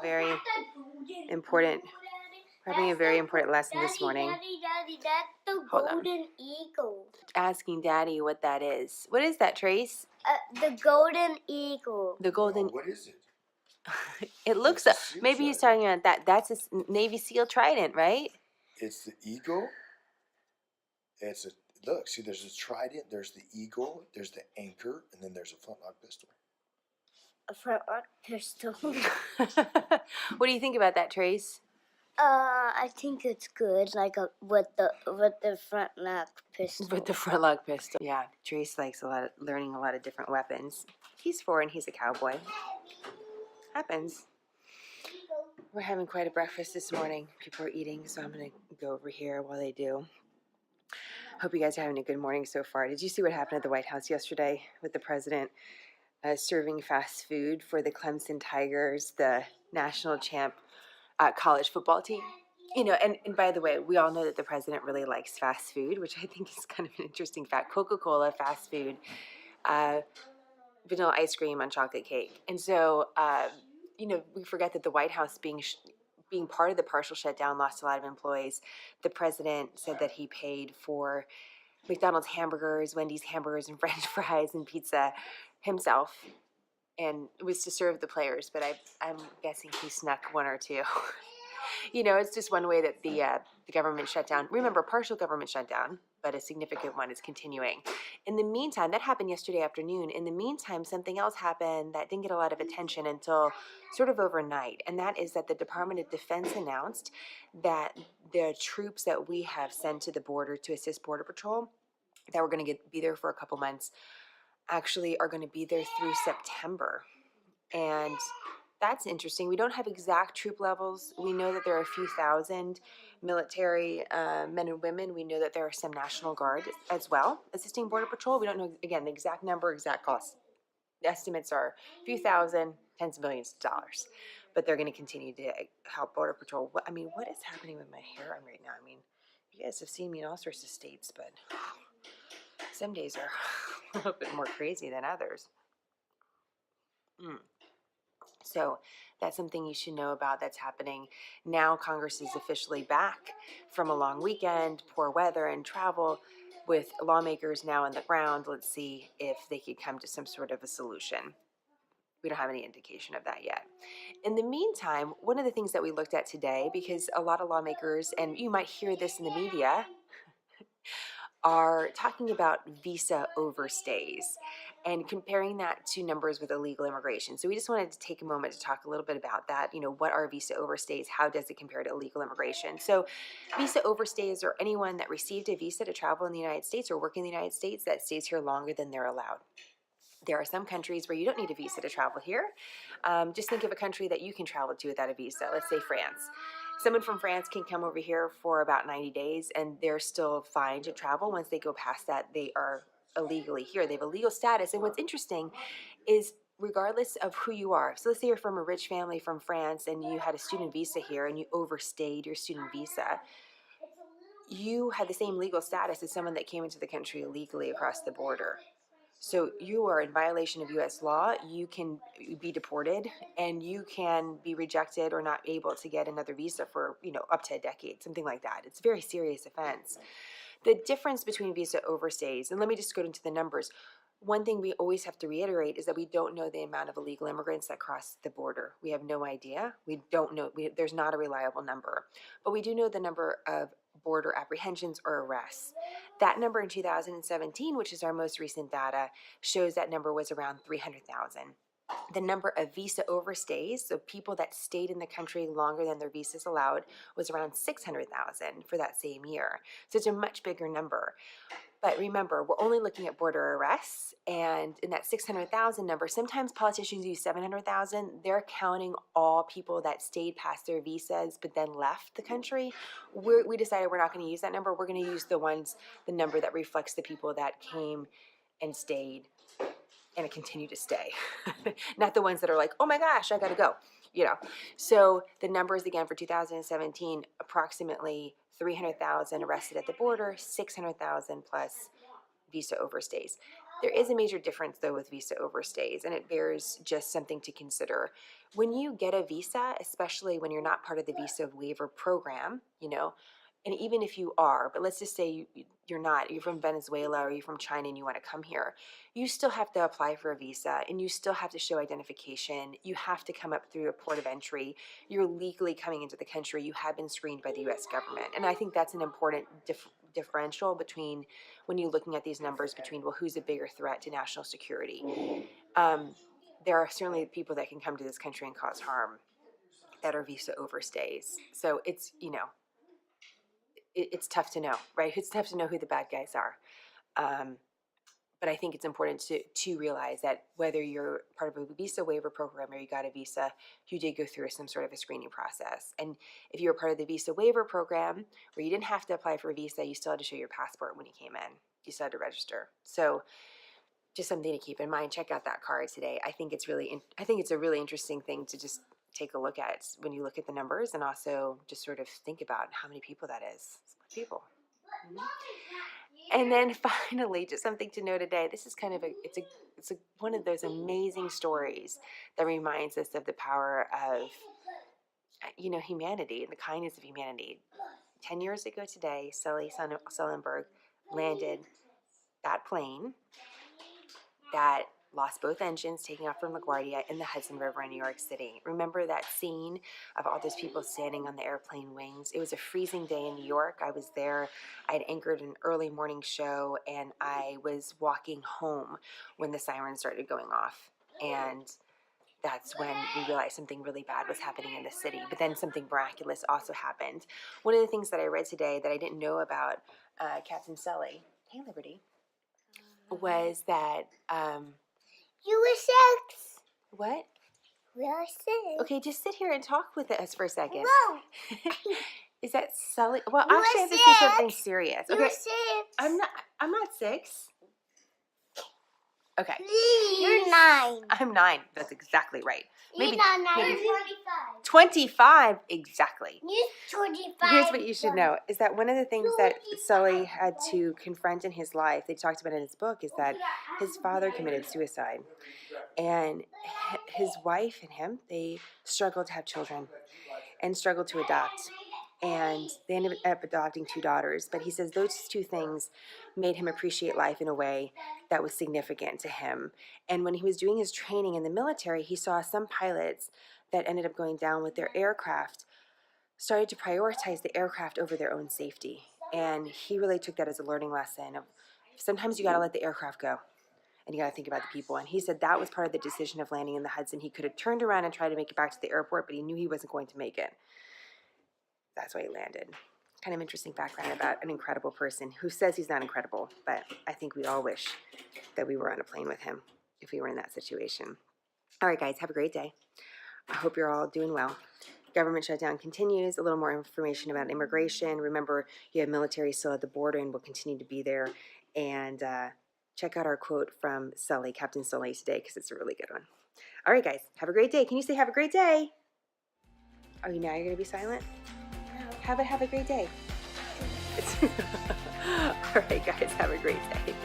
very important, we're having a very important lesson this morning. Daddy, that's the Hold on. golden eagle. Asking Daddy what that is. What is that, Trace? The golden eagle. The golden. What is it? It looks. It's a seal Maybe he's trident. talking about that. That's a Navy SEAL trident, right? It's the eagle. It's a look. See, there's a trident. There's the eagle. There's the anchor, and then there's a flintlock pistol. A flintlock pistol. What do you think about that, Trace? I think it's good, like with the flintlock pistol. With the flintlock pistol. Yeah, Trace likes learning a lot of different weapons. He's 4 and he's a cowboy. Happens. We're having quite a breakfast this morning. People are eating, so I'm going to go over here while they do. Hope you guys are having a good morning so far. Did you see what happened at the White House yesterday with the president serving fast food for the Clemson Tigers, the national champ college football team? You know, and by the way, we all know that the president really likes fast food, which I think is kind of an interesting fact. Coca-Cola, fast food, vanilla ice cream on chocolate cake. And so, you know, we forget that the White House being part of the partial shutdown lost a lot of employees. The president said that he paid for McDonald's hamburgers, Wendy's hamburgers, and French fries and pizza himself. And it was to serve the players, but I'm guessing he snuck 1 or 2. You know, it's just one way that the government shutdown. Remember, partial government shutdown, but a significant one is continuing. In the meantime, that happened yesterday afternoon. In the meantime, something else happened that didn't get a lot of attention until sort of overnight, and that is that the Department of Defense announced that the troops that we have sent to the border to assist Border Patrol, that we're going to be there for a couple months, actually are going to be there through September. And that's interesting. We don't have exact troop levels. We know that there are a few thousand military men and women. We know that there are some National Guard as well assisting Border Patrol. We don't know, again, the exact number, exact cost. The estimates are a few thousand, tens of millions of dollars. But they're going to continue to help Border Patrol. I mean, what is happening with my hair on right now? I mean, you guys have seen me in all sorts of states, but some days are a little bit more crazy than others. So that's something you should know about that's happening. Now Congress is officially back from a long weekend, poor weather, and travel, with lawmakers now on the ground. Let's see if they could come to some sort of a solution. We don't have any indication of that yet. In the meantime, one of the things that we looked at today, because a lot of lawmakers, and you might hear this in the media, are talking about visa overstays and comparing that to numbers with illegal immigration. So we just wanted to take a moment to talk a little bit about that. You know, what are visa overstays? How does it compare to illegal immigration? So visa overstays are anyone that received a visa to travel in the United States or work in the United States that stays here longer than they're allowed. There are some countries where you don't need a visa to travel here. Just think of a country that you can travel to without a visa. Let's say France. Someone from France can come over here for about 90 days and they're still fine to travel. Once they go past that, they are illegally here. They have a legal status. And what's interesting is, regardless of who you are, so let's say you're from a rich family from France and you had a student visa here and you overstayed your student visa, you had the same legal status as someone that came into the country illegally across the border. So you are in violation of U.S. law. You can be deported and you can be rejected or not able to get another visa for, you know, up to a decade, something like that. It's a very serious offense. The difference between visa overstays, and let me just go into the numbers. One thing we always have to reiterate is that we don't know the amount of illegal immigrants that cross the border. We have no idea. We don't know. There's not a reliable number. But we do know the number of border apprehensions or arrests. That number in 2017, which is our most recent data, shows that number was around 300,000. The number of visa overstays, so people that stayed in the country longer than their visas allowed, was around 600,000 for that same year. So it's a much bigger number. But remember, we're only looking at border arrests, and in that 600,000 number, sometimes politicians use 700,000. They're counting all people that stayed past their visas but then left the country. We decided we're not going to use that number. We're going to use the number that reflects the people that came and stayed and continue to stay. Not the ones that are like, oh my gosh, I got to go. You know, so the numbers again for 2017, approximately 300,000 arrested at the border, 600,000 plus visa overstays. There is a major difference though with visa overstays, and it bears just something to consider. When you get a visa, especially when you're not part of the visa waiver program, and even if you are, but let's just say you're not, you're from Venezuela or you're from China and you want to come here, you still have to apply for a visa and you still have to show identification. You have to come up through a port of entry. You're legally coming into the country. You have been screened by the U.S. government. And I think that's an important differential between when you're looking at these numbers between, well, who's a bigger threat to national security? There are certainly people that can come to this country and cause harm that are visa overstays. So it's, it's tough to know, right? It's tough to know who the bad guys are. But I think it's important to realize that whether you're part of a visa waiver program or you got a visa, you did go through some sort of a screening process. And if you were part of the visa waiver program where you didn't have to apply for a visa, you still had to show your passport when you came in. You still had to register. So just something to keep in mind. Check out that card today. I think it's a really interesting thing to just take a look at when you look at the numbers, and also just sort of think about how many people that is. It's people. And then finally, just something to know today. This is kind of it's one of those amazing stories that reminds us of the power of humanity and the kindness of humanity. 10 years ago today, Sully Sullenberg landed that plane that lost both engines, taking off from LaGuardia in the Hudson River in New York City. Remember that scene of all those people standing on the airplane wings? It was a freezing day in New York. I was there. I had anchored an early morning show, and I was walking home when the sirens started going off. And that's when we realized something really bad was happening in the city. But then something miraculous also happened. One of the things that I read today that I didn't know about Captain Sully, hey Liberty, was that You were 6. what? We are 6. Okay, just sit here and talk with us for a second. No. Is that Sully? Well, You actually, I were have to say something 6. serious. You Okay, were 6. I'm not 6. Okay, You're 9. I'm 9. That's exactly right. You're not 9. maybe You're 25 exactly. You're 25. Here's what you should know, is that one of the things that Sully had to confront in his life, they talked about in his book, is that his father committed suicide. And his wife and him, they struggled to have children and struggled to adopt. And they ended up adopting 2 daughters. But he says those 2 things made him appreciate life in a way that was significant to him. And when he was doing his training in the military, he saw some pilots that ended up going down with their aircraft started to prioritize the aircraft over their own safety. And he really took that as a learning lesson of sometimes you got to let the aircraft go. And you got to think about the people. And he said that was part of the decision of landing in the Hudson. He could have turned around and tried to make it back to the airport, but he knew he wasn't going to make it. That's why he landed. Kind of interesting background about an incredible person who says he's not incredible, but I think we all wish that we were on a plane with him if we were in that situation. All right, guys, have a great day. I hope you're all doing well. Government shutdown continues. A little more information about immigration. Remember, you have military still at the border and will continue to be there. And check out our quote from Sully, Captain Sully today, because it's a really good one. All right, guys, have a great day. Can you say have a great day? Are you now? You're going to be silent? Have a great day. All right, guys, have a great day.